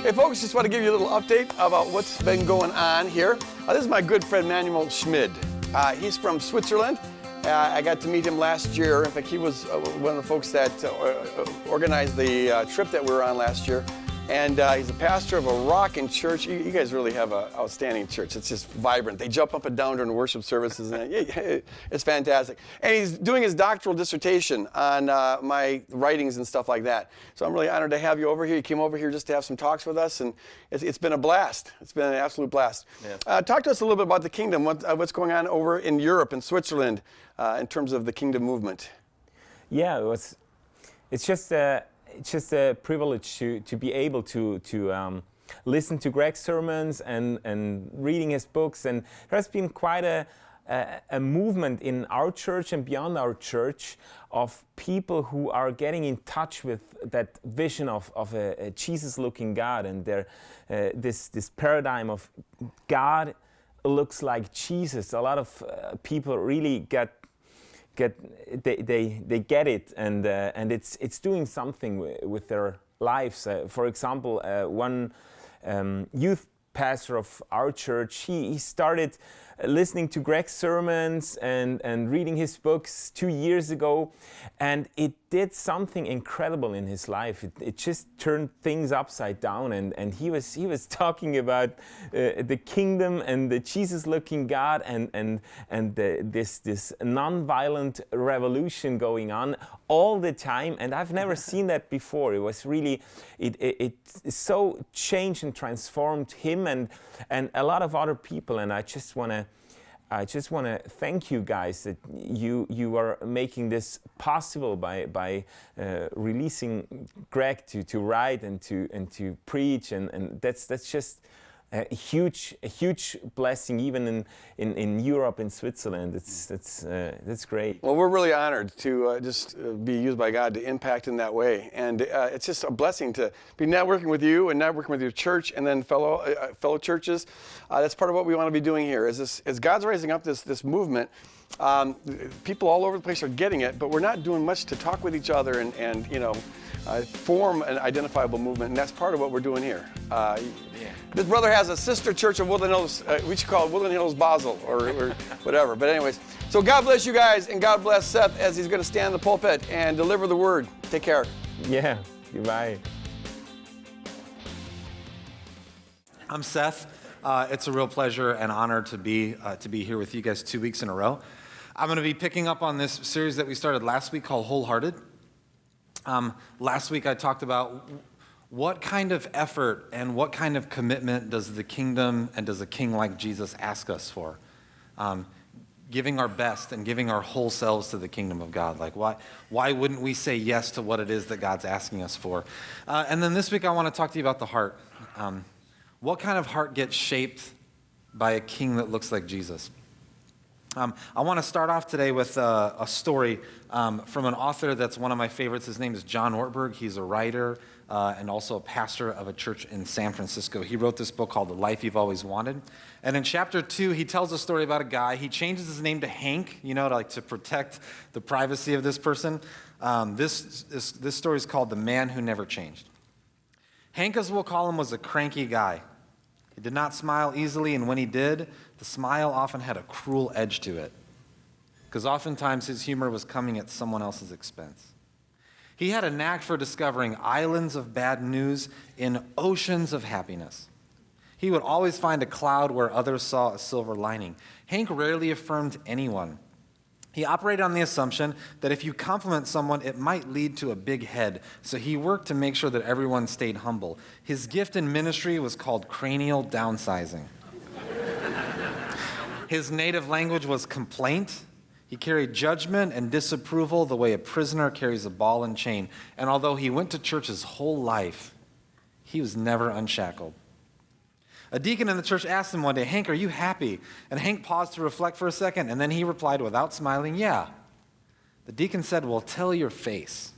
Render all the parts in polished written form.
Hey folks, just want to give you a little update about what's been going on here. This is my good friend Manuel Schmid. He's from Switzerland. I got to meet him last year. In fact, he was one of the folks that organized the trip that we were on last year. And he's a pastor of a rockin' church. You guys really have an outstanding church. It's just vibrant. They jump up and down during worship services. And it's fantastic. And he's doing his doctoral dissertation on my writings and stuff like that. So I'm really honored to have you over here. You came over here just to have some talks with us, and it's been a blast. It's been an absolute blast. Yeah. Talk to us a little bit about the kingdom, what's going on over in Europe and Switzerland in terms of the kingdom movement. Yeah, it's just a privilege to be able to listen to Greg's sermons and reading his books. And there has been quite a movement in our church and beyond our church of people who are getting in touch with that vision of a Jesus-looking God, and this paradigm of God looks like Jesus. A lot of people really they get it, and it's doing something with their lives. For example, one youth pastor of our church, he started listening to Greg's sermons and reading his books 2 years ago, and it did something incredible in his life. It just turned things upside down, and he was talking about the kingdom and the Jesus-looking God and this non-violent revolution going on all the time. And I've never seen that before. It was really it so changed and transformed him and a lot of other people. And I just want to thank you guys that you are making this possible by releasing Greg to write and to preach, and that's just a huge blessing, even in Europe and Switzerland. That's great. Well, we're really honored to just be used by God to impact in that way, and it's just a blessing to be networking with you and networking with your church and then fellow churches. That's part of what we want to be doing here. As God's raising up this movement, people all over the place are getting it, but we're not doing much to talk with each other and form an identifiable movement, and that's part of what we're doing here. This brother has a sister church of Woodland Hills. We should call it Woodland Hills Basel or whatever. But anyways, so God bless you guys, and God bless Seth as he's going to stand in the pulpit and deliver the word. Take care. Yeah, goodbye. I'm Seth. It's a real pleasure and honor to be here with you guys 2 weeks in a row. I'm going to be picking up on this series that we started last week called Wholehearted. Last week I talked about what kind of effort and what kind of commitment does the kingdom and does a king like Jesus ask us for? Giving our best and giving our whole selves to the kingdom of God. Like why wouldn't we say yes to what it is that God's asking us for? And then this week I want to talk to you about the heart. What kind of heart gets shaped by a king that looks like Jesus? I want to start off today with a story from an author that's one of my favorites. His name is John Ortberg. He's a writer and also a pastor of a church in San Francisco. He wrote this book called The Life You've Always Wanted. And in chapter 2, he tells a story about a guy. He changes his name to Hank, to protect the privacy of this person. This story is called The Man Who Never Changed. Hank, as we'll call him, was a cranky guy. He did not smile easily, and when he did, the smile often had a cruel edge to it, because oftentimes his humor was coming at someone else's expense. He had a knack for discovering islands of bad news in oceans of happiness. He would always find a cloud where others saw a silver lining. Hank rarely affirmed anyone. He operated on the assumption that if you compliment someone, it might lead to a big head, so he worked to make sure that everyone stayed humble. His gift in ministry was called cranial downsizing. His native language was complaint. He carried judgment and disapproval the way a prisoner carries a ball and chain. And although he went to church his whole life, he was never unshackled. A deacon in the church asked him one day, "Hank, are you happy?" And Hank paused to reflect for a second, and then he replied without smiling, "Yeah." The deacon said, "Well, tell your face."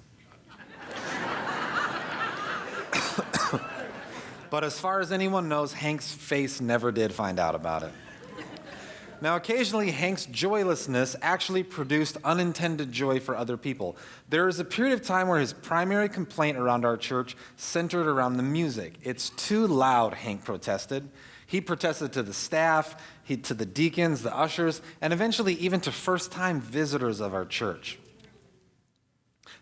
But as far as anyone knows, Hank's face never did find out about it. Now, occasionally, Hank's joylessness actually produced unintended joy for other people. There was a period of time where his primary complaint around our church centered around the music. It's too loud, Hank protested. He protested to the staff, to the deacons, the ushers, and eventually even to first-time visitors of our church.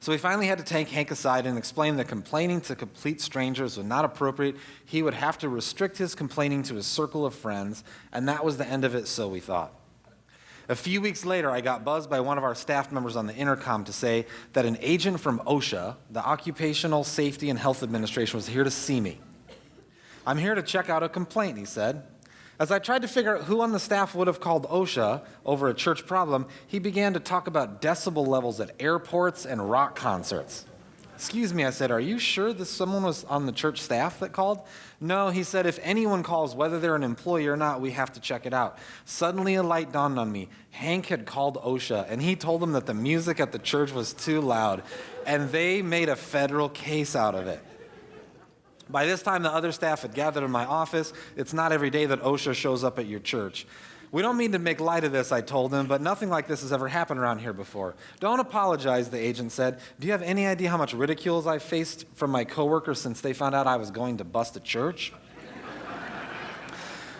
So we finally had to take Hank aside and explain that complaining to complete strangers was not appropriate. He would have to restrict his complaining to his circle of friends, and that was the end of it, so we thought. A few weeks later, I got buzzed by one of our staff members on the intercom to say that an agent from OSHA, the Occupational Safety and Health Administration, was here to see me. "I'm here to check out a complaint," he said. As I tried to figure out who on the staff would have called OSHA over a church problem, he began to talk about decibel levels at airports and rock concerts. "Excuse me," I said, "are you sure that someone was on the church staff that called?" "No," he said, "if anyone calls, whether they're an employee or not, we have to check it out." Suddenly a light dawned on me. Hank had called OSHA, and he told them that the music at the church was too loud, and they made a federal case out of it. By this time, the other staff had gathered in my office. It's not every day that OSHA shows up at your church. "We don't mean to make light of this," I told them, "but nothing like this has ever happened around here before." "Don't apologize," the agent said. "Do you have any idea how much ridicule I faced from my coworkers since they found out I was going to bust a church?"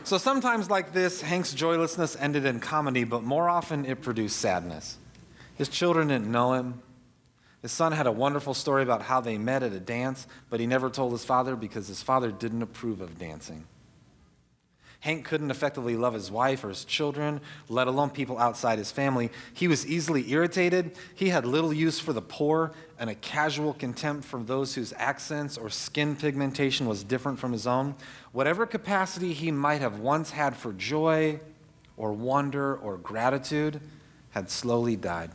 So sometimes like this, Hank's joylessness ended in comedy, but more often it produced sadness. His children didn't know him. His son had a wonderful story about how they met at a dance, but he never told his father because his father didn't approve of dancing. Hank couldn't effectively love his wife or his children, let alone people outside his family. He was easily irritated. He had little use for the poor and a casual contempt for those whose accents or skin pigmentation was different from his own. Whatever capacity he might have once had for joy or wonder or gratitude had slowly died.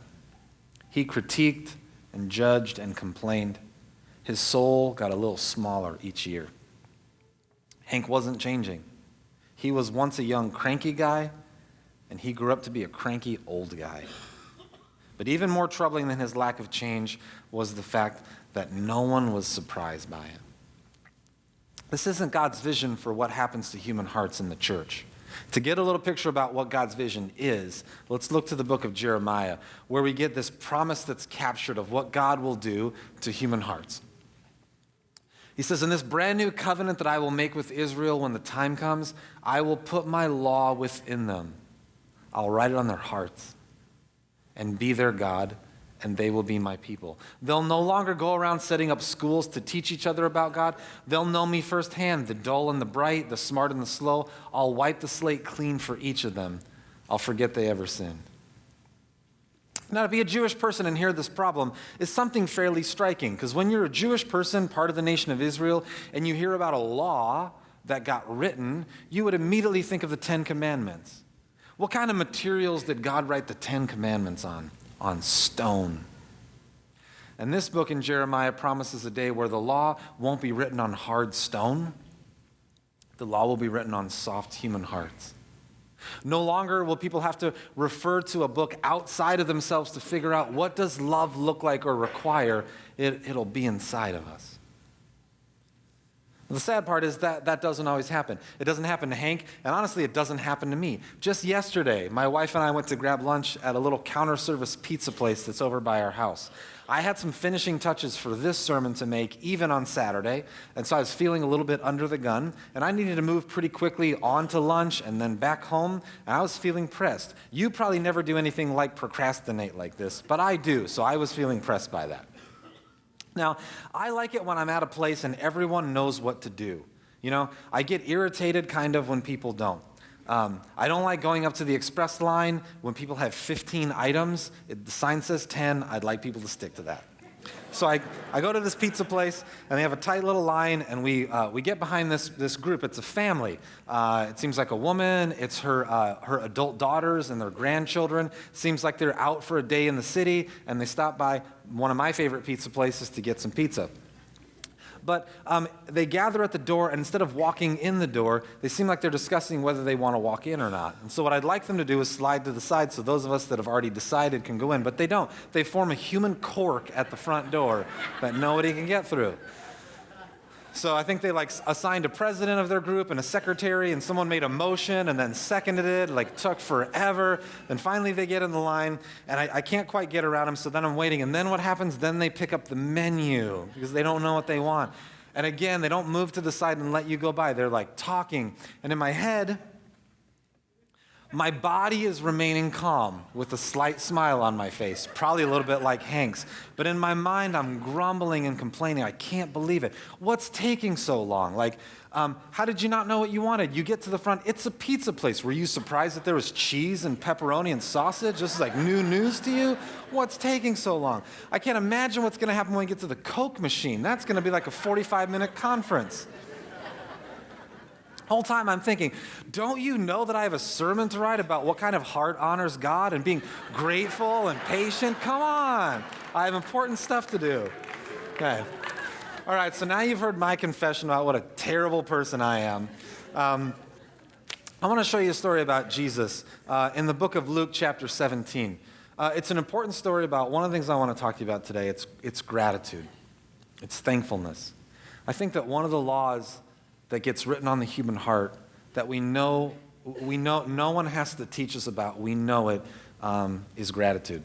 He critiqued and judged and complained. His soul got a little smaller each year. Hank wasn't changing. He was once a young cranky guy, and he grew up to be a cranky old guy. But even more troubling than his lack of change was the fact that no one was surprised by it. This isn't God's vision for what happens to human hearts in the church. To get a little picture about what God's vision is, let's look to the book of Jeremiah, where we get this promise that's captured of what God will do to human hearts. He says, "In this brand new covenant that I will make with Israel when the time comes, I will put my law within them. I'll write it on their hearts and be their God, and they will be my people. They'll no longer go around setting up schools to teach each other about God. They'll know me firsthand, the dull and the bright, the smart and the slow. I'll wipe the slate clean for each of them. I'll forget they ever sinned." Now, to be a Jewish person and hear this problem is something fairly striking, because when you're a Jewish person, part of the nation of Israel, and you hear about a law that got written, you would immediately think of the Ten Commandments. What kind of materials did God write the Ten Commandments on? On stone. And this book in Jeremiah promises a day where the law won't be written on hard stone. The law will be written on soft human hearts. No longer will people have to refer to a book outside of themselves to figure out what does love look like or require. It'll be inside of us. The sad part is that that doesn't always happen. It doesn't happen to Hank, and honestly, it doesn't happen to me. Just yesterday, my wife and I went to grab lunch at a little counter-service pizza place that's over by our house. I had some finishing touches for this sermon to make, even on Saturday, and so I was feeling a little bit under the gun, and I needed to move pretty quickly on to lunch and then back home, and I was feeling pressed. You probably never do anything like procrastinate like this, but I do, so I was feeling pressed by that. Now, I like it when I'm at a place and everyone knows what to do. You know, I get irritated kind of when people don't. I don't like going up to the express line when people have 15 items. The sign says 10. I'd like people to stick to that. So I go to this pizza place, and they have a tight little line, and we get behind this group. It's a family. It seems like a woman. It's her adult daughters and their grandchildren. Seems like they're out for a day in the city, and they stop by one of my favorite pizza places to get some pizza. But they gather at the door, and instead of walking in the door, they seem like they're discussing whether they want to walk in or not. And so what I'd like them to do is slide to the side so those of us that have already decided can go in, but they don't. They form a human cork at the front door that nobody can get through. So I think they like assigned a president of their group and a secretary, and someone made a motion and then seconded it, like took forever. Then finally they get in the line, and I can't quite get around them, so then I'm waiting. And then what happens? Then they pick up the menu because they don't know what they want. And again, they don't move to the side and let you go by. They're like talking. And in my head, my body is remaining calm with a slight smile on my face, probably a little bit like Hank's. But in my mind, I'm grumbling and complaining. I can't believe it. What's taking so long? Like, how did you not know what you wanted? You get to the front. It's a pizza place. Were you surprised that there was cheese and pepperoni and sausage? This is like new news to you? What's taking so long? I can't imagine what's going to happen when we get to the Coke machine. That's going to be like a 45-minute conference. Whole time I'm thinking, don't you know that I have a sermon to write about what kind of heart honors God and being grateful and patient? Come on. I have important stuff to do. Okay. All right, so now you've heard my confession about what a terrible person I am. I want to show you a story about Jesus in the book of Luke chapter 17. It's an important story about one of the things I want to talk to you about today. It's gratitude. It's thankfulness. I think that one of the laws that gets written on the human heart that we know no one has to teach us about, we know it, is gratitude.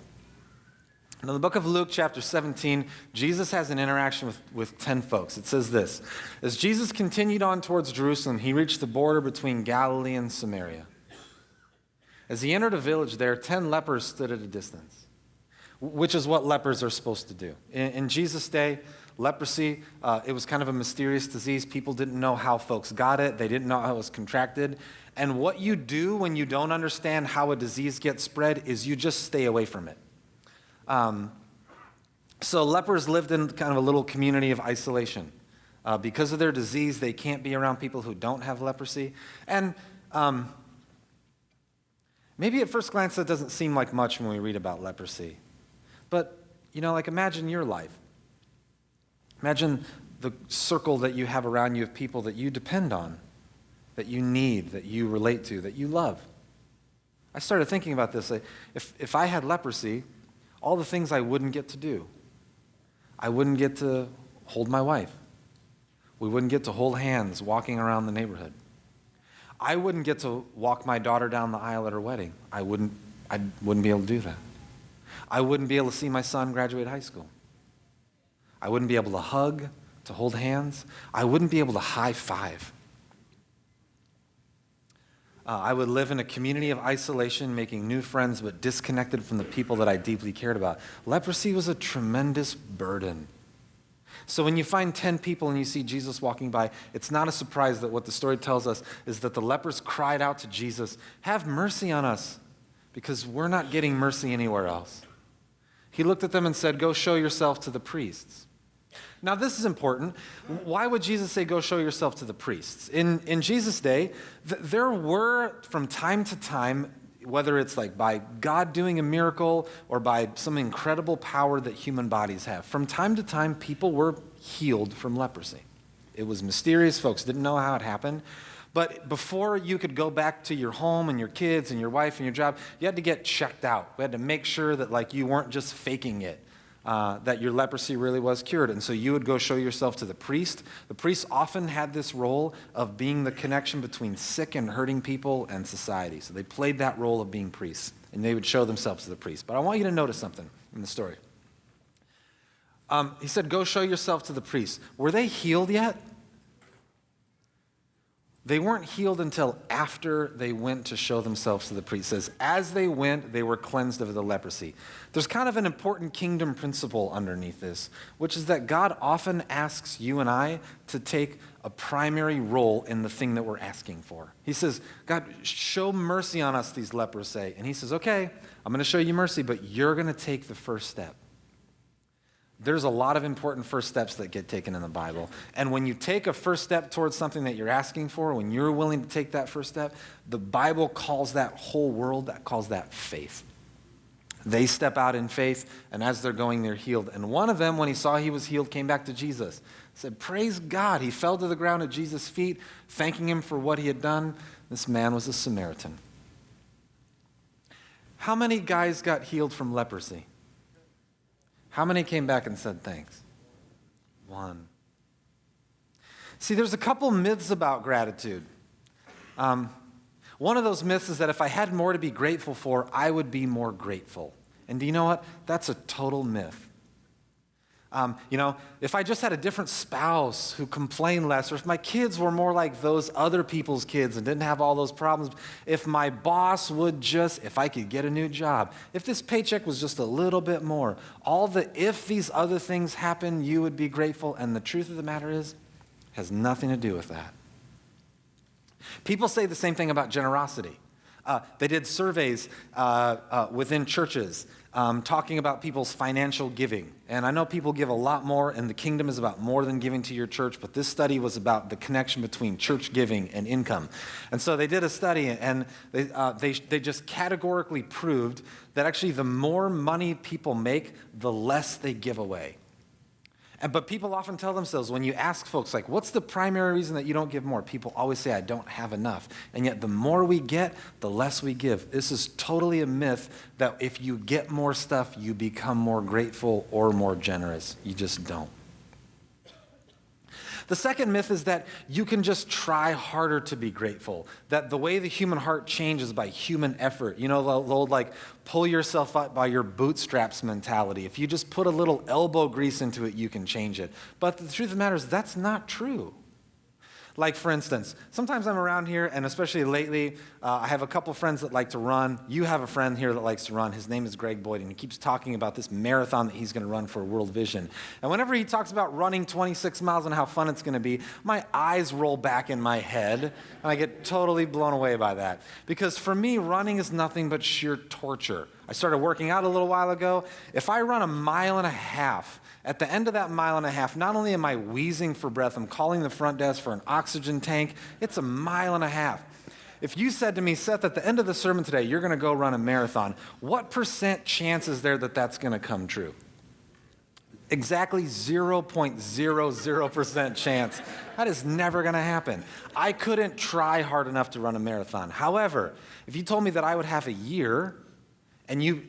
In the book of Luke chapter 17, Jesus has an interaction with 10 folks. It says this: as Jesus continued on towards Jerusalem, he reached the border between Galilee and Samaria. As he entered a village there, 10 lepers stood at a distance, which is what lepers are supposed to do. In Jesus' day, leprosy, it was kind of a mysterious disease. People didn't know how folks got it. They didn't know how it was contracted. And what you do when you don't understand how a disease gets spread is you just stay away from it. So lepers lived in kind of a little community of isolation. Because of their disease, they can't be around people who don't have leprosy. And maybe at first glance that doesn't seem like much when we read about leprosy. But, like imagine your life. Imagine the circle that you have around you of people that you depend on, that you need, that you relate to, that you love. I started thinking about this. If I had leprosy, all the things I wouldn't get to do. I wouldn't get to hold my wife. We wouldn't get to hold hands walking around the neighborhood. I wouldn't get to walk my daughter down the aisle at her wedding. I wouldn't be able to do that. I wouldn't be able to see my son graduate high school. I wouldn't be able to hug, to hold hands. I wouldn't be able to high five. I would live in a community of isolation, making new friends, but disconnected from the people that I deeply cared about. Leprosy was a tremendous burden. So when you find 10 people and you see Jesus walking by, it's not a surprise that what the story tells us is that the lepers cried out to Jesus, "Have mercy on us, because we're not getting mercy anywhere else." He looked at them and said, "Go show yourself to the priests." Now, this is important. Why would Jesus say, "Go show yourself to the priests"? In Jesus' day, there were, from time to time, whether it's like by God doing a miracle or by some incredible power that human bodies have, from time to time, people were healed from leprosy. It was mysterious. Folks didn't know how it happened. But before you could go back to your home and your kids and your wife and your job, you had to get checked out. We had to make sure that you weren't just faking it. That your leprosy really was cured. And so you would go show yourself to the priest. The priest often had this role of being the connection between sick and hurting people and society. So they played that role of being priests, and they would show themselves to the priest. But I want you to notice something in the story. He said, "Go show yourself to the priest." Were they healed yet? They weren't healed until after they went to show themselves to the priest. It says, as they went, they were cleansed of the leprosy. There's kind of an important kingdom principle underneath this, which is that God often asks you and I to take a primary role in the thing that we're asking for. He says, "God, show mercy on us," these lepers say. And he says, "Okay, I'm going to show you mercy, but you're going to take the first step." There's a lot of important first steps that get taken in the Bible. And when you take a first step towards something that you're asking for, when you're willing to take that first step, the Bible calls that whole world, that calls that faith. They step out in faith, and as they're going, they're healed. And one of them, when he saw he was healed, came back to Jesus. Said, "Praise God." He fell to the ground at Jesus' feet, thanking him for what he had done. This man was a Samaritan. How many guys got healed from leprosy? How many came back and said thanks? One. See, there's a couple myths about gratitude. One of those myths is that if I had more to be grateful for, I would be more grateful. And do you know what? That's a total myth. If I just had a different spouse who complained less, or if my kids were more like those other people's kids and didn't have all those problems, if my boss would just, if I could get a new job, if this paycheck was just a little bit more, if these other things happen, you would be grateful. And the truth of the matter is, it has nothing to do with that. People say the same thing about generosity. They did surveys within churches talking about people's financial giving. And I know people give a lot more, and the kingdom is about more than giving to your church, but this study was about the connection between church giving and income. And so they did a study, and they just categorically proved that actually the more money people make, the less they give away. But people often tell themselves, when you ask folks, like, what's the primary reason that you don't give more? People always say, I don't have enough. And yet the more we get, the less we give. This is totally a myth that if you get more stuff, you become more grateful or more generous. You just don't. The second myth is that you can just try harder to be grateful, that the way the human heart changes by human effort. You know, the old, like, pull yourself up by your bootstraps mentality. If you just put a little elbow grease into it, you can change it. But the truth of the matter is that's not true. Like, for instance, sometimes I'm around here, and especially lately, I have a couple friends that like to run. You have a friend here that likes to run. His name is Greg Boyd, and he keeps talking about this marathon that he's going to run for World Vision. And whenever he talks about running 26 miles and how fun it's going to be, my eyes roll back in my head, and I get totally blown away by that. Because for me, running is nothing but sheer torture. I started working out a little while ago. If I run 1.5 miles, at the end of that 1.5 miles, not only am I wheezing for breath, I'm calling the front desk for an oxygen tank. It's 1.5 miles. If you said to me, Seth, at the end of the sermon today, you're going to go run a marathon, what % chance is there that that's going to come true? Exactly 0.00% chance. That is never going to happen. I couldn't try hard enough to run a marathon. However, if you told me that I would have a year and you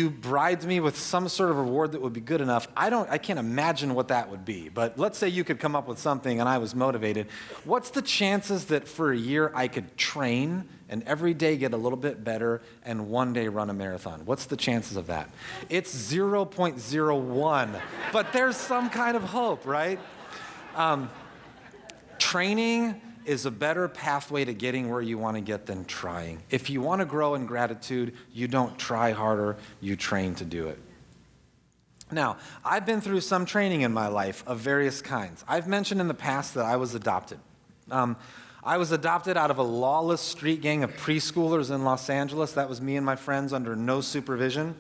bribed me with some sort of reward that would be good enough, I can't imagine what that would be. But let's say you could come up with something and I was motivated. What's the chances that for a year I could train and every day get a little bit better and one day run a marathon? What's the chances of that? It's 0.01, but there's some kind of hope, right? Training is a better pathway to getting where you want to get than trying. If you want to grow in gratitude, you don't try harder, you train to do it. Now, I've been through some training in my life of various kinds. I've mentioned in the past that I was adopted. I was adopted out of a lawless street gang of preschoolers in Los Angeles. That was me and my friends under no supervision.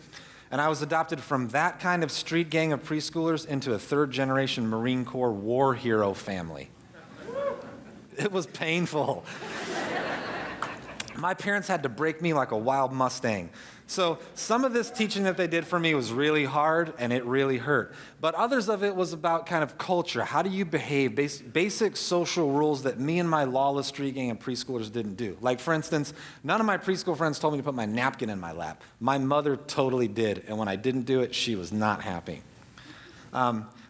And I was adopted from that kind of street gang of preschoolers into a third-generation Marine Corps war hero family. It was painful. My parents had to break me like a wild Mustang. So some of this teaching that they did for me was really hard and it really hurt. But others of it was about kind of culture. How do you behave? Basic social rules that me and my lawless street gang and preschoolers didn't do. Like, for instance, none of my preschool friends told me to put my napkin in my lap. My mother totally did. And when I didn't do it, she was not happy.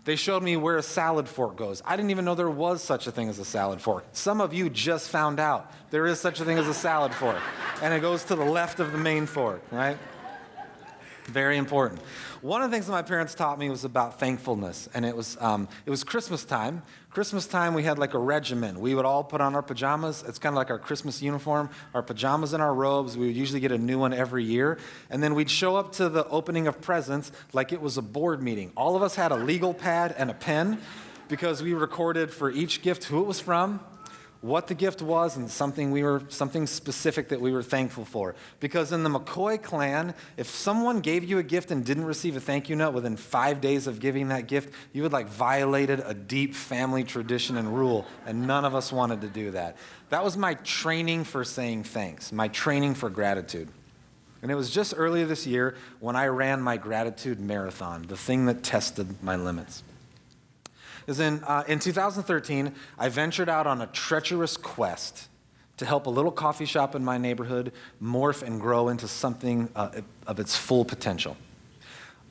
They showed me where a salad fork goes. I didn't even know there was such a thing as a salad fork. Some of you just found out there is such a thing as a salad fork. And it goes to the left of the main fork, right? Very important. One of the things that my parents taught me was about thankfulness. And it was Christmas time. Christmas time, we had like a regimen. We would all put on our pajamas. It's kind of like our Christmas uniform, our pajamas and our robes. We would usually get a new one every year. And then we'd show up to the opening of presents like it was a board meeting. All of us had a legal pad and a pen because we recorded for each gift who it was from, what the gift was, and something specific that we were thankful for. Because in the McCoy clan, if someone gave you a gift and didn't receive a thank you note within 5 days of giving that gift, you had like violated a deep family tradition and rule, and none of us wanted to do that. That was my training for saying thanks, my training for gratitude. And it was just earlier this year when I ran my gratitude marathon, the thing that tested my limits. In 2013, I ventured out on a treacherous quest to help a little coffee shop in my neighborhood morph and grow into something of its full potential.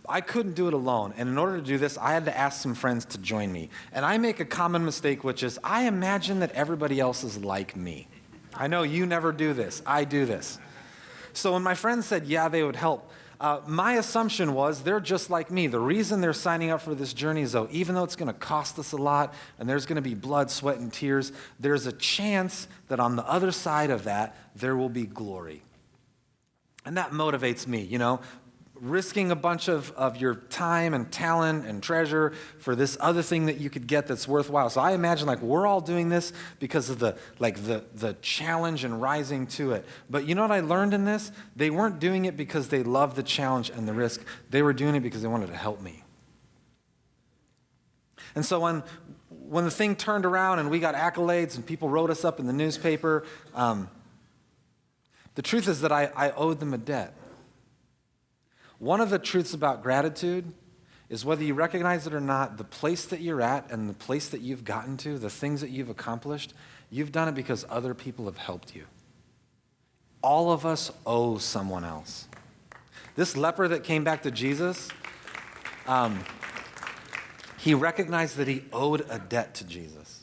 I couldn't do it alone. And in order to do this, I had to ask some friends to join me. And I make a common mistake, which is I imagine that everybody else is like me. I know you never do this. I do this. So when my friends said, yeah, they would help, my assumption was they're just like me. The reason they're signing up for this journey is, though, even though it's going to cost us a lot and there's going to be blood, sweat, and tears, there's a chance that on the other side of that, there will be glory. And that motivates me, risking a bunch of your time and talent and treasure for this other thing that you could get that's worthwhile. So I imagine we're all doing this because of the challenge and rising to it. But you know what I learned in this? They weren't doing it because they loved the challenge and the risk. They were doing it because they wanted to help me. And so when the thing turned around and we got accolades and people wrote us up in the newspaper, the truth is that I owed them a debt. One of the truths about gratitude is whether you recognize it or not, the place that you're at and the place that you've gotten to, the things that you've accomplished, you've done it because other people have helped you. All of us owe someone else. This leper that came back to Jesus, he recognized that he owed a debt to Jesus.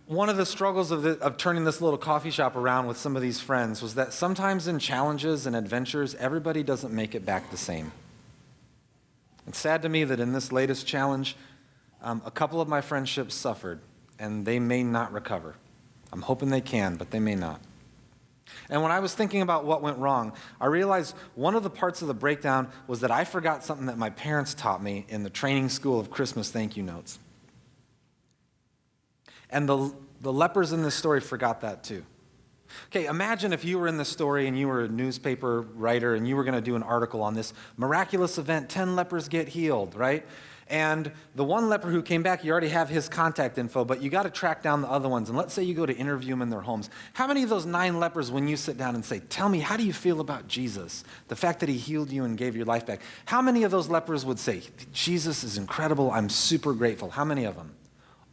One of the struggles of turning this little coffee shop around with some of these friends was that sometimes in challenges and adventures, everybody doesn't make it back the same. It's sad to me that in this latest challenge, a couple of my friendships suffered, and they may not recover. I'm hoping they can, but they may not. And when I was thinking about what went wrong, I realized one of the parts of the breakdown was that I forgot something that my parents taught me in the training school of Christmas thank you notes. And the lepers in this story forgot that too. Okay, imagine if you were in this story and you were a newspaper writer and you were going to do an article on this miraculous event, 10 lepers get healed, right? And the one leper who came back, you already have his contact info, but you got to track down the other ones. And let's say you go to interview them in their homes. How many of those 9 lepers, when you sit down and say, tell me, how do you feel about Jesus? The fact that he healed you and gave your life back. How many of those lepers would say, Jesus is incredible, I'm super grateful? How many of them?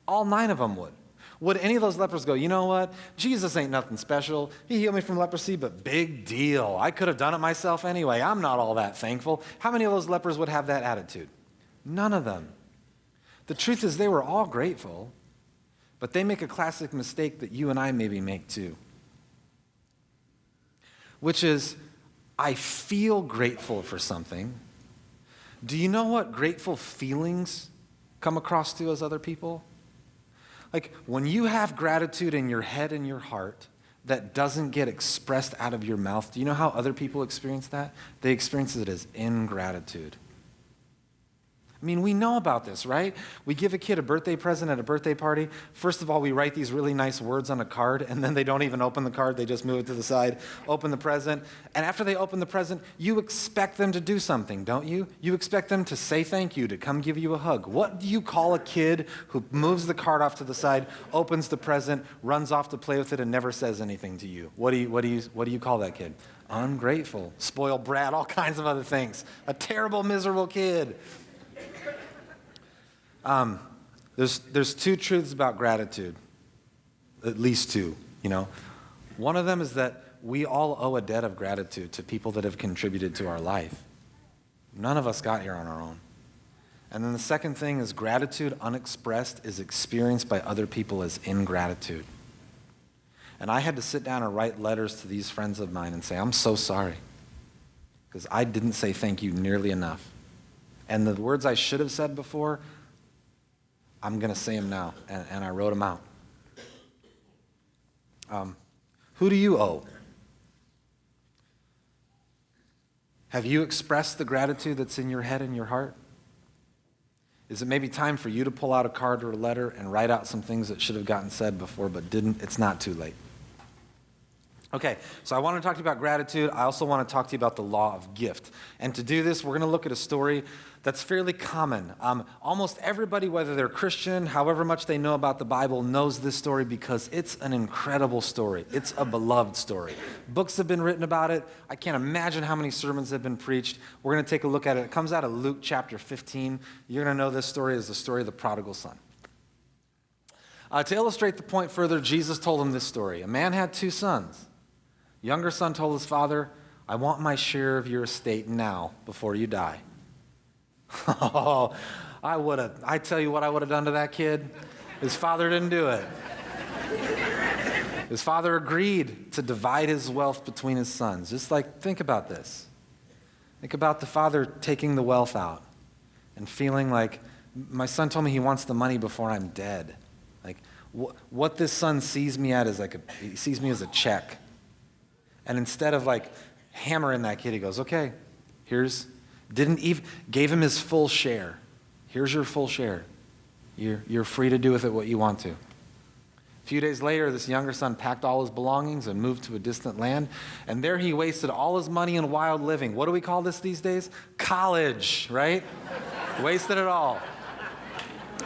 All 9 of them would. Would any of those lepers go, you know what? Jesus ain't nothing special. He healed me from leprosy, but big deal. I could have done it myself anyway. I'm not all that thankful. How many of those lepers would have that attitude? None of them. The truth is they were all grateful, but they make a classic mistake that you and I maybe make too, which is, I feel grateful for something. Do you know what grateful feelings come across to as other people? Like when you have gratitude in your head and your heart that doesn't get expressed out of your mouth, do you know how other people experience that? They experience it as ingratitude. I mean, we know about this, right? We give a kid a birthday present at a birthday party. First of all, we write these really nice words on a card, and then they don't even open the card. They just move it to the side, open the present. And after they open the present, you expect them to do something, don't you? You expect them to say thank you, to come give you a hug. What do you call a kid who moves the card off to the side, opens the present, runs off to play with it, and never says anything to you? What do you call that kid? Ungrateful, spoiled brat, all kinds of other things. A terrible, miserable kid. There's 2 truths about gratitude, at least 2, One of them is that we all owe a debt of gratitude to people that have contributed to our life. None of us got here on our own. And then the second thing is gratitude unexpressed is experienced by other people as ingratitude. And I had to sit down and write letters to these friends of mine and say, I'm so sorry, because I didn't say thank you nearly enough. And the words I should have said before, I'm going to say them now, and I wrote them out. Who do you owe? Have you expressed the gratitude that's in your head and your heart? Is it maybe time for you to pull out a card or a letter and write out some things that should have gotten said before but didn't? It's not too late. Okay, so I want to talk to you about gratitude. I also want to talk to you about the law of gift. And to do this, we're going to look at a story that's fairly common. Almost everybody, whether they're Christian, however much they know about the Bible, knows this story because it's an incredible story. It's a beloved story. Books have been written about it. I can't imagine how many sermons have been preached. We're going to take a look at it. It comes out of Luke chapter 15. You're going to know this story as the story of the prodigal son. To illustrate the point further, Jesus told him this story. A man had 2 sons. Younger son told his father, I want my share of your estate now before you die. Oh, I tell you what I would have done to that kid. His father didn't do it. His father agreed to divide his wealth between his sons. Just like, think about this. Think about the father taking the wealth out and feeling like, my son told me he wants the money before I'm dead. Like, what this son sees me at is he sees me as a check. And instead of like hammering that kid, he goes, okay, gave him his full share. Here's your full share. You're free to do with it what you want to. A few days later, this younger son packed all his belongings and moved to a distant land. And there he wasted all his money in wild living. What do we call this these days? College, right? Wasted it all.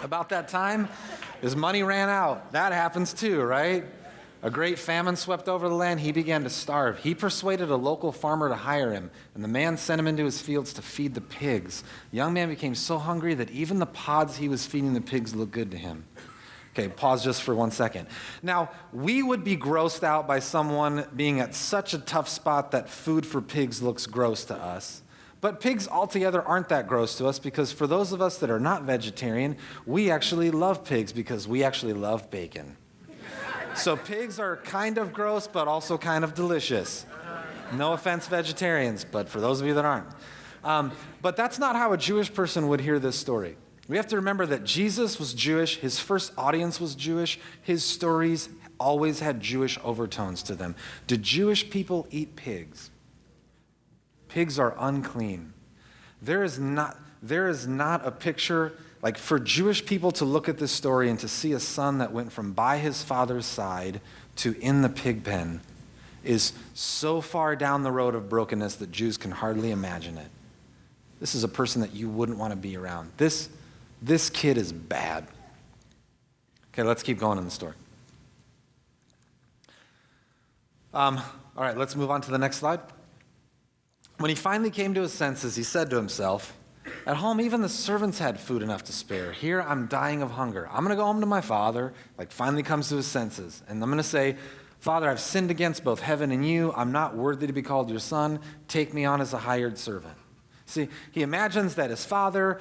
About that time, his money ran out. That happens too, right? A great famine swept over the land. He began to starve. He persuaded a local farmer to hire him, and the man sent him into his fields to feed the pigs. The young man became so hungry that even the pods he was feeding the pigs looked good to him. Okay, pause just for 1 second. Now, we would be grossed out by someone being at such a tough spot that food for pigs looks gross to us. But pigs altogether aren't that gross to us, because for those of us that are not vegetarian, we actually love pigs because we actually love bacon. So pigs are kind of gross, but also kind of delicious. No offense, vegetarians, but for those of you that aren't. But that's not how a Jewish person would hear this story. We have to remember that Jesus was Jewish. His first audience was Jewish. His stories always had Jewish overtones to them. Do Jewish people eat pigs? Pigs are unclean. There is not a picture, like for Jewish people to look at this story and to see a son that went from by his father's side to in the pig pen is so far down the road of brokenness that Jews can hardly imagine it. This is a person that you wouldn't want to be around. This kid is bad. Okay, let's keep going in the story. All right, let's move on to the next slide. When he finally came to his senses, he said to himself, at home, even the servants had food enough to spare. Here, I'm dying of hunger. I'm going to go home to my father, finally comes to his senses. And I'm going to say, Father, I've sinned against both heaven and you. I'm not worthy to be called your son. Take me on as a hired servant. See, he imagines that his father,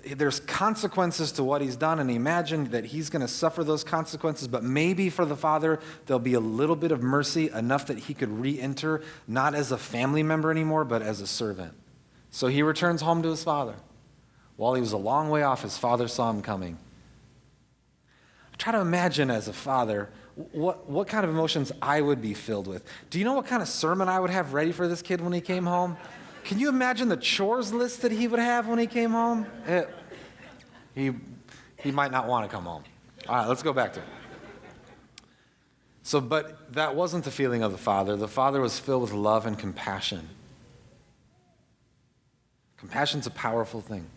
there's consequences to what he's done, and he imagined that he's going to suffer those consequences, but maybe for the father, there'll be a little bit of mercy, enough that he could re-enter, not as a family member anymore, but as a servant. So he returns home to his father. While he was a long way off, his father saw him coming. I try to imagine as a father what kind of emotions I would be filled with. Do you know what kind of sermon I would have ready for this kid when he came home? Can you imagine the chores list that he would have when he came home? He might not want to come home. All right, let's go back to it. But that wasn't the feeling of the father. The father was filled with love and compassion. Compassion's a powerful thing.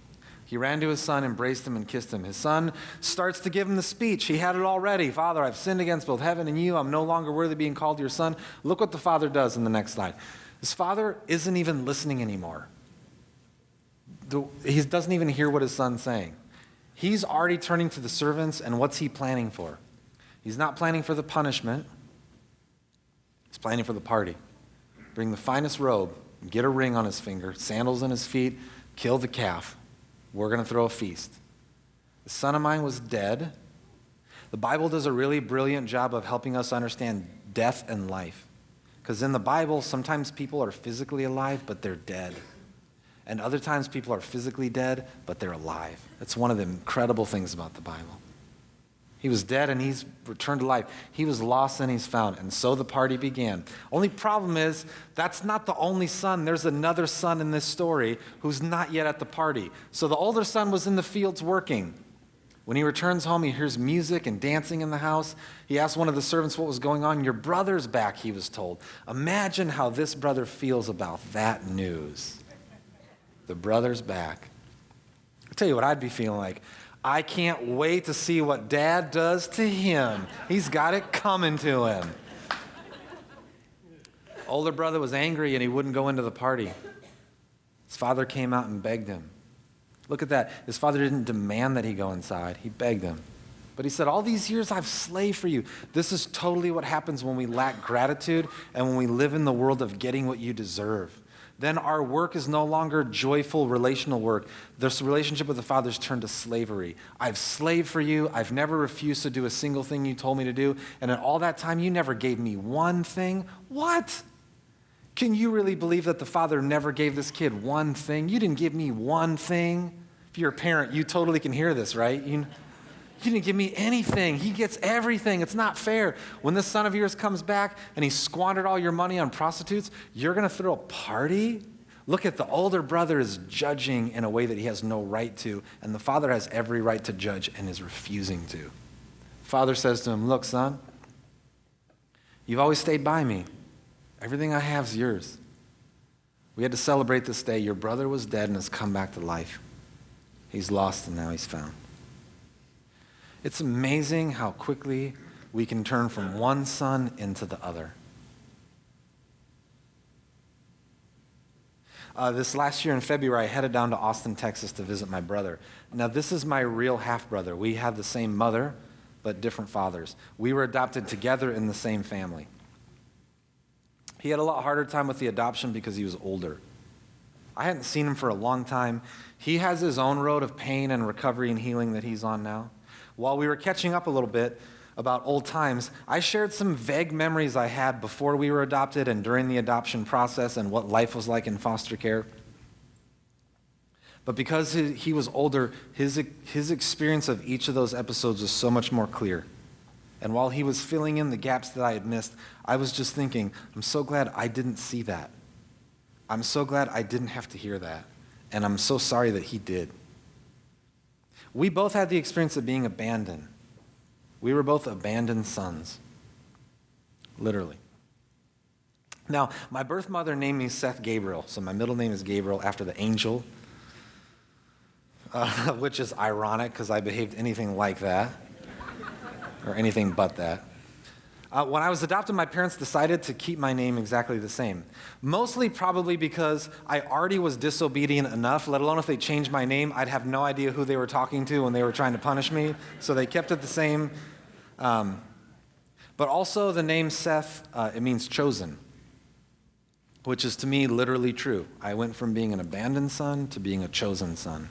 He ran to his son, embraced him, and kissed him. His son starts to give him the speech. He had it all ready. Father, I've sinned against both heaven and you. I'm no longer worthy of being called your son. Look what the father does in the next slide. His father isn't even listening anymore. He doesn't even hear what his son's saying. He's already turning to the servants, and what's he planning for? He's not planning for the punishment. He's planning for the party. Bring the finest robe, get a ring on his finger, sandals on his feet, kill the calf. We're going to throw a feast. The son of mine was dead. The Bible does a really brilliant job of helping us understand death and life. Because in the Bible, sometimes people are physically alive, but they're dead. And other times people are physically dead, but they're alive. That's one of the incredible things about the Bible. He was dead and he's returned to life. He was lost and he's found. And so the party began. Only problem is, that's not the only son. There's another son in this story who's not yet at the party. So the older son was in the fields working. When he returns home, he hears music and dancing in the house. He asks one of the servants what was going on. Your brother's back, he was told. Imagine how this brother feels about that news. The brother's back. I'll tell you what I'd be feeling like. I can't wait to see what dad does to him. He's got it coming to him. Older brother was angry and he wouldn't go into the party. His father came out and begged him. Look at that. His father didn't demand that he go inside. He begged him. But he said, all these years I've slaved for you. This is totally what happens when we lack gratitude and when we live in the world of getting what you deserve. Then our work is no longer joyful relational work. This relationship with the Father's turned to slavery. I've slaved for you. I've never refused to do a single thing you told me to do. And in all that time, you never gave me one thing. What? Can you really believe that the Father never gave this kid one thing? You didn't give me one thing. If you're a parent, you totally can hear this, right? You didn't give me anything. He gets everything. It's not fair. When this son of yours comes back and he squandered all your money on prostitutes, you're going to throw a party? Look at the older brother is judging in a way that he has no right to, and the father has every right to judge and is refusing to. Father says to him, look, son, you've always stayed by me. Everything I have is yours. We had to celebrate this day. Your brother was dead and has come back to life. He's lost and now he's found. It's amazing how quickly we can turn from one son into the other. This last year in February, I headed down to Austin, Texas to visit my brother. Now, this is my real half-brother. We have the same mother, but different fathers. We were adopted together in the same family. He had a lot harder time with the adoption because he was older. I hadn't seen him for a long time. He has his own road of pain and recovery and healing that he's on now. While we were catching up a little bit about old times, I shared some vague memories I had before we were adopted and during the adoption process and what life was like in foster care. But because he was older, his experience of each of those episodes was so much more clear. And while he was filling in the gaps that I had missed, I was just thinking, I'm so glad I didn't see that. I'm so glad I didn't have to hear that. And I'm so sorry that he did. We both had the experience of being abandoned. We were both abandoned sons, literally. Now, my birth mother named me Seth Gabriel, so my middle name is Gabriel after the angel, which is ironic because I behaved anything like that, or anything but that. When I was adopted, my parents decided to keep my name exactly the same. Mostly probably because I already was disobedient enough, let alone if they changed my name, I'd have no idea who they were talking to when they were trying to punish me. So they kept it the same. But also the name Seth, it means chosen, which is to me literally true. I went from being an abandoned son to being a chosen son.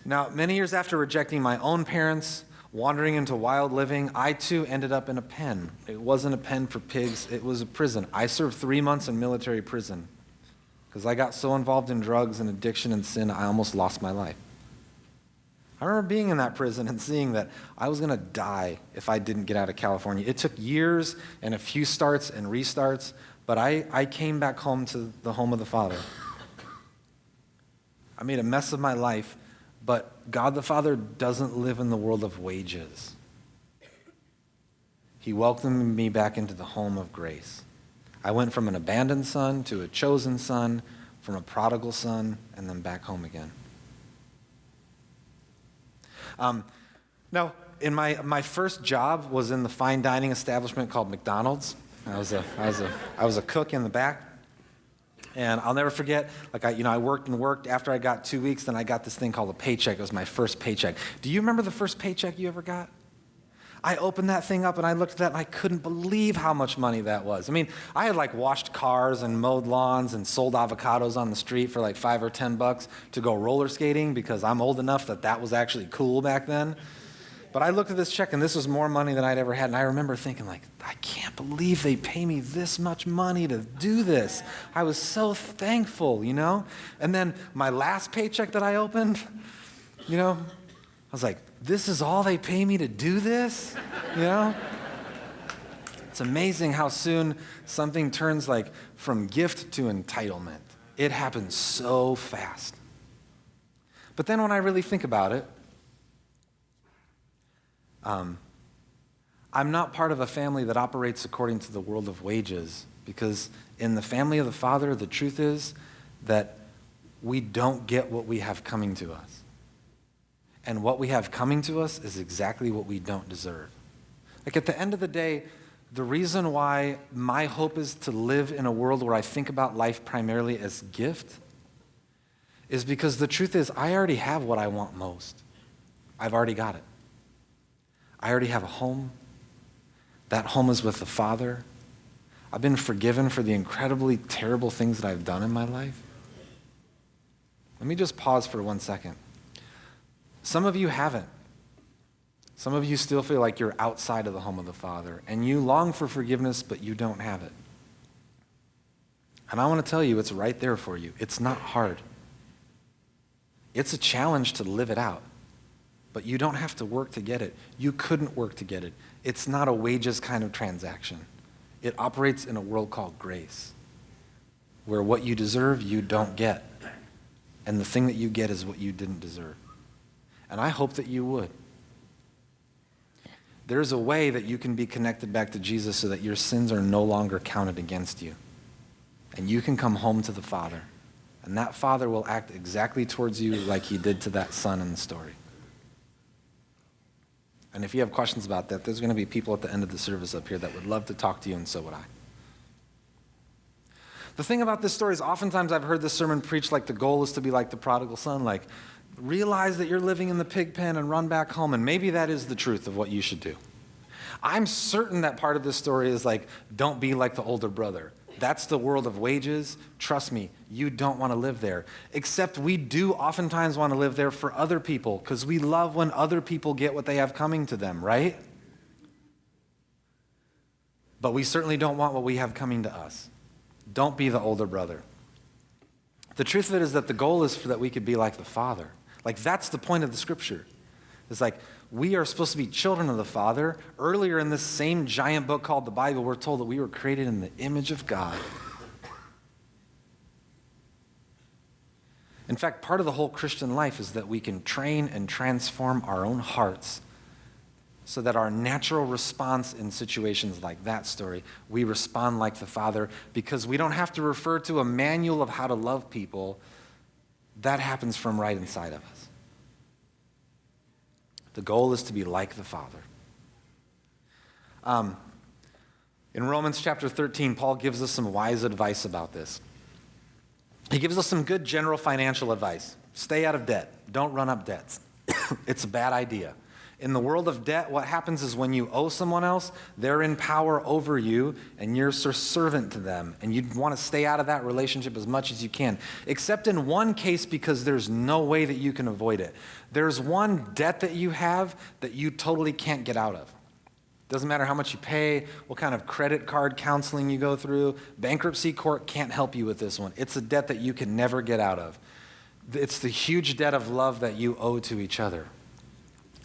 Now, many years after rejecting my own parents, wandering into wild living, I too ended up in a pen. It wasn't a pen for pigs, it was a prison. I served 3 months in military prison because I got so involved in drugs and addiction and sin, I almost lost my life. I remember being in that prison and seeing that I was going to die if I didn't get out of California. It took years and a few starts and restarts, but I came back home to the home of the Father. I made a mess of my life, but God the Father doesn't live in the world of wages. He welcomed me back into the home of grace. I went from an abandoned son to a chosen son, from a prodigal son, and then back home again. Now, in my first job was in the fine dining establishment called McDonald's. I was a cook in the back. And I'll never forget, I worked and worked. After I got 2 weeks, then I got this thing called a paycheck. It was my first paycheck. Do you remember the first paycheck you ever got? I opened that thing up and I looked at that and I couldn't believe how much money that was. I mean, I had washed cars and mowed lawns and sold avocados on the street for $5 or $10 to go roller skating because I'm old enough that was actually cool back then. But I looked at this check and this was more money than I'd ever had. And I remember thinking I can't believe they pay me this much money to do this. I was so thankful, And then my last paycheck that I opened, I was like, this is all they pay me to do this? It's amazing how soon something turns from gift to entitlement. It happens so fast. But then when I really think about it, I'm not part of a family that operates according to the world of wages, because in the family of the Father, the truth is that we don't get what we have coming to us. And what we have coming to us is exactly what we don't deserve. At the end of the day, the reason why my hope is to live in a world where I think about life primarily as gift is because the truth is I already have what I want most. I've already got it. I already have a home. That home is with the Father. I've been forgiven for the incredibly terrible things that I've done in my life. Let me just pause for 1 second. Some of you haven't. Some of you still feel like you're outside of the home of the Father, and you long for forgiveness, but you don't have it. And I want to tell you, it's right there for you. It's not hard. It's a challenge to live it out, but you don't have to work to get it. You couldn't work to get it. It's not a wages kind of transaction. It operates in a world called grace, where what you deserve, you don't get. And the thing that you get is what you didn't deserve. And I hope that you would. There's a way that you can be connected back to Jesus so that your sins are no longer counted against you. And you can come home to the Father. And that Father will act exactly towards you like he did to that son in the story. And if you have questions about that, there's going to be people at the end of the service up here that would love to talk to you, and so would I. The thing about this story is oftentimes I've heard this sermon preached like the goal is to be like the prodigal son, like realize that you're living in the pig pen and run back home, and maybe that is the truth of what you should do. I'm certain that part of this story is like, don't be like the older brother. That's the world of wages. Trust me, you don't want to live there. Except we do oftentimes want to live there for other people because we love when other people get what they have coming to them, right? But we certainly don't want what we have coming to us. Don't be the older brother. The truth of it is that the goal is that we could be like the Father. Like, that's the point of the scripture. It's like, we are supposed to be children of the Father. Earlier in this same giant book called the Bible, we're told that we were created in the image of God. In fact, part of the whole Christian life is that we can train and transform our own hearts so that our natural response in situations like that story, we respond like the Father because we don't have to refer to a manual of how to love people. That happens from right inside of us. The goal is to be like the Father. In Romans chapter 13, Paul gives us some wise advice about this. He gives us some good general financial advice. Stay out of debt. Don't run up debts. It's a bad idea. In the world of debt, what happens is when you owe someone else, they're in power over you, and you're a servant to them. And you want to stay out of that relationship as much as you can. Except in one case, because there's no way that you can avoid it. There's one debt that you have that you totally can't get out of. Doesn't matter how much you pay, what kind of credit card counseling you go through. Bankruptcy court can't help you with this one. It's a debt that you can never get out of. It's the huge debt of love that you owe to each other.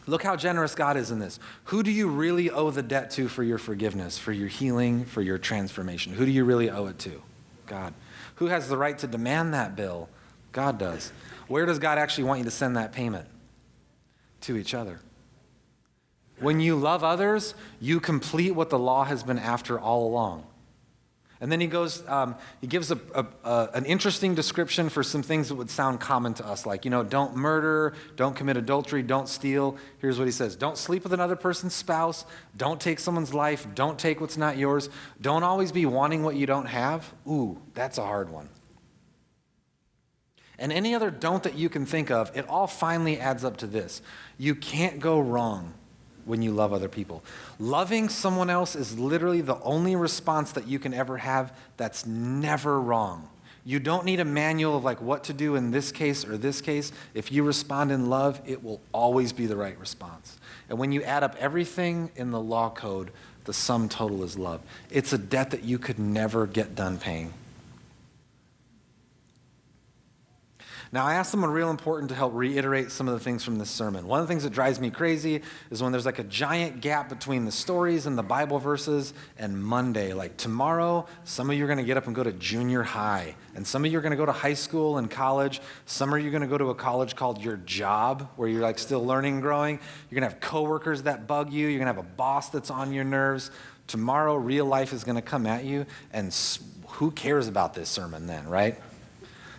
Look how generous God is in this. Who do you really owe the debt to for your forgiveness, for your healing, for your transformation? Who do you really owe it to? God. Who has the right to demand that bill? God does. Where does God actually want you to send that payment? To each other. When you love others, you complete what the law has been after all along. And then he gives an interesting description for some things that would sound common to us, like, don't murder, don't commit adultery, don't steal. Here's what he says. Don't sleep with another person's spouse. Don't take someone's life. Don't take what's not yours. Don't always be wanting what you don't have. Ooh, that's a hard one. And any other don't that you can think of, it all finally adds up to this. You can't go wrong when you love other people. Loving someone else is literally the only response that you can ever have that's never wrong. You don't need a manual of like what to do in this case or this case. If you respond in love, it will always be the right response. And when you add up everything in the law code, the sum total is love. It's a debt that you could never get done paying. Now, I asked someone real important to help reiterate some of the things from this sermon. One of the things that drives me crazy is when there's like a giant gap between the stories and the Bible verses and Monday. Like tomorrow, some of you are going to get up and go to junior high. And some of you are going to go to high school and college. Some of you are going to go to a college called your job, where you're like still learning and growing. You're going to have coworkers that bug you. You're going to have a boss that's on your nerves. Tomorrow, real life is going to come at you. And who cares about this sermon then, right?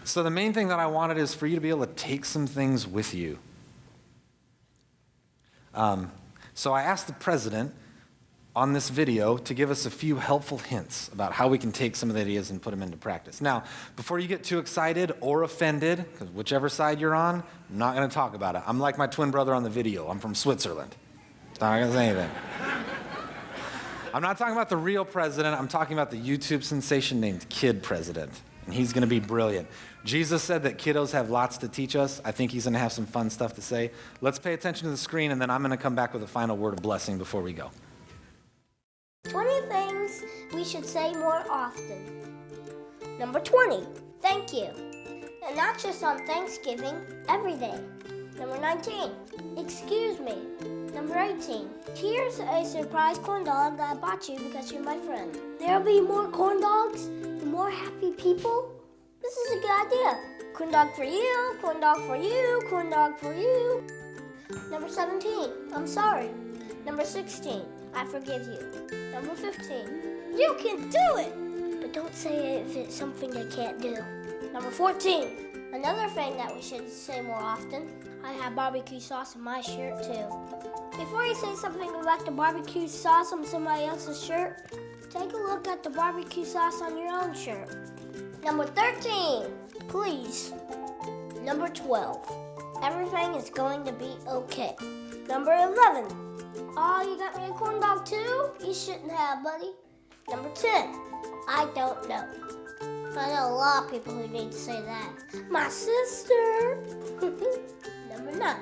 So the main thing that I wanted is for you to be able to take some things with you. So I asked the president on this video to give us a few helpful hints about how we can take some of the ideas and put them into practice. Now, before you get too excited or offended, because whichever side you're on, I'm not going to talk about it. I'm like my twin brother on the video. I'm from Switzerland. Not going to say anything. I'm not talking about the real president. I'm talking about the YouTube sensation named Kid President. And he's going to be brilliant. Jesus said that kiddos have lots to teach us. I think he's going to have some fun stuff to say. Let's pay attention to the screen, and then I'm going to come back with a final word of blessing before we go. 20 things we should say more often. Number 20, thank you. And not just on Thanksgiving, every day. Number 19, excuse me. Number 18, here's a surprise corn dog that I bought you because you're my friend. There'll be more corn dogs and more happy people. This is a good idea. Corn dog for you, corn dog for you, corn dog for you. Number 17, I'm sorry. Number 16, I forgive you. Number 15, you can do it! But don't say it if it's something I can't do. Number 14, another thing that we should say more often, I have barbecue sauce in my shirt too. Before you say something about the barbecue sauce on somebody else's shirt, take a look at the barbecue sauce on your own shirt. Number 13, please. Number 12, everything is going to be okay. Number 11, oh, you got me a corn dog too? You shouldn't have, buddy. Number 10, I don't know. I know a lot of people who need to say that. My sister. Number 9,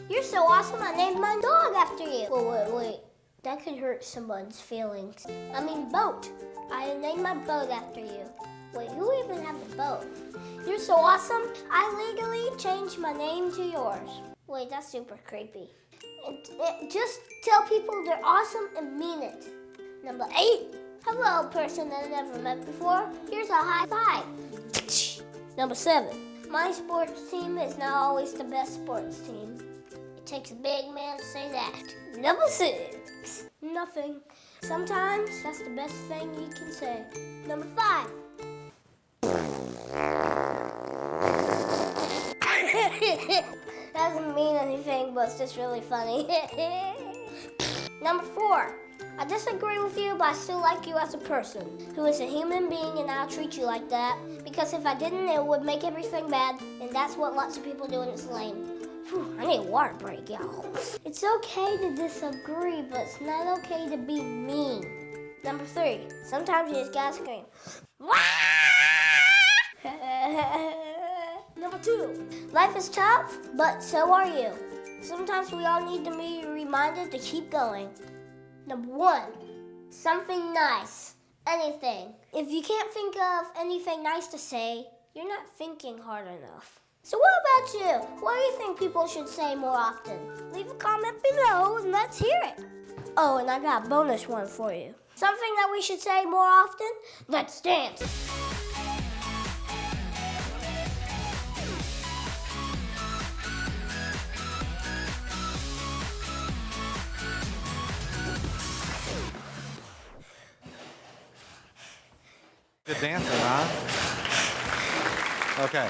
you're so awesome I named my dog after you. Wait. That could hurt someone's feelings. I mean boat. I named my boat after you. Wait, who even has a boat? You're so awesome, I legally changed my name to yours. Wait, that's super creepy. Just tell people they're awesome and mean it. Number 8, hello, person that I never met before. Here's a high five. Number 7, my sports team is not always the best sports team. It takes a big man to say that. Number 6, nothing. Sometimes that's the best thing you can say. Number 5, doesn't mean anything, but it's just really funny. Number 4, I disagree with you, but I still like you as a person who is a human being, and I'll treat you like that because if I didn't, it would make everything bad, and that's what lots of people do, and it's lame. Whew, I need a water break, y'all. It's okay to disagree, but it's not okay to be mean. Number 3, sometimes you just gotta scream. Number 2, life is tough, but so are you. Sometimes we all need to be reminded to keep going. Number 1, something nice, anything. If you can't think of anything nice to say, you're not thinking hard enough. So what about you? What do you think people should say more often? Leave a comment below and let's hear it. Oh, and I got a bonus one for you. Something that we should say more often? Let's dance. Good dancer, huh? Okay.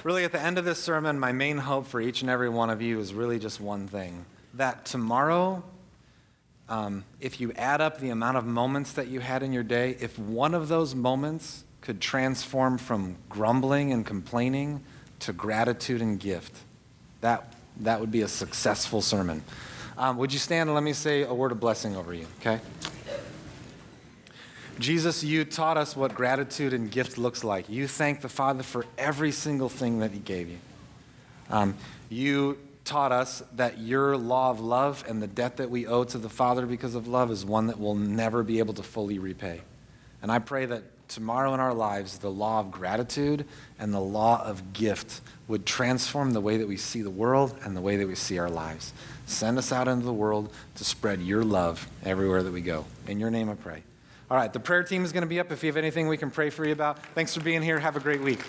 Really, at the end of this sermon, my main hope for each and every one of you is really just one thing. That tomorrow, if you add up the amount of moments that you had in your day, if one of those moments could transform from grumbling and complaining to gratitude and gift, that would be a successful sermon. Would you stand and let me say a word of blessing over you, okay? Jesus, you taught us what gratitude and gift looks like. You thank the Father for every single thing that he gave you. You taught us that your law of love and the debt that we owe to the Father because of love is one that we'll never be able to fully repay. And I pray that tomorrow in our lives, the law of gratitude and the law of gift would transform the way that we see the world and the way that we see our lives. Send us out into the world to spread your love everywhere that we go. In your name I pray. All right, the prayer team is going to be up if you have anything we can pray for you about. Thanks for being here. Have a great week.